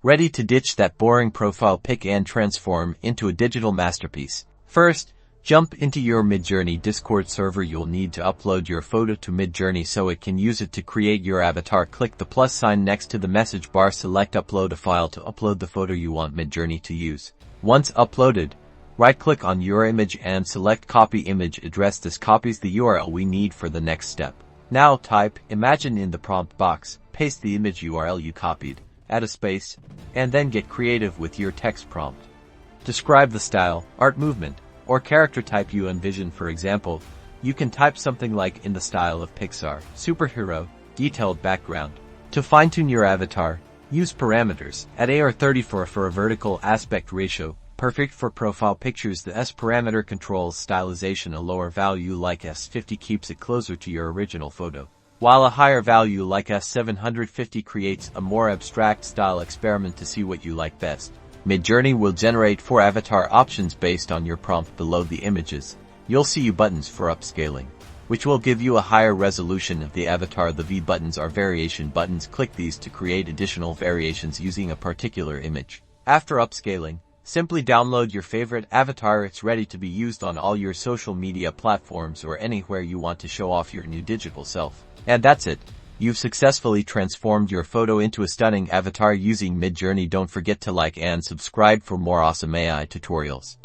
ready to ditch that boring profile pic and transform into a digital masterpiece. First, jump into your Midjourney Discord server. You'll need to upload your photo to Midjourney so it can use it to create your avatar. Click the plus sign next to the message bar, select upload a file to upload the photo you want Midjourney to use. Once uploaded, right-click on your image and select copy image address. This copies the URL we need for the next step. Now type imagine in the prompt box, paste the image URL you copied, add a space, and then get creative with your text prompt. Describe the style, art movement, or character type you envision. For example, you can type something like in the style of Pixar, superhero, detailed background. To fine-tune your avatar, use parameters at A or 34 for a vertical aspect ratio, perfect for profile pictures. The S parameter controls stylization. A lower value like S50 keeps it closer to your original photo, while a higher value like S750 creates a more abstract style. Experiment to see what you like best. Midjourney will generate 4 avatar options based on your prompt. Below the images, you'll see buttons for upscaling, which will give you a higher resolution of the avatar. The V buttons are variation buttons. Click these to create additional variations using a particular image. After upscaling, simply download your favorite avatar. It's ready to be used on all your social media platforms or anywhere you want to show off your new digital self. And that's it. You've successfully transformed your photo into a stunning avatar using Midjourney. Don't forget to like and subscribe for more awesome AI tutorials.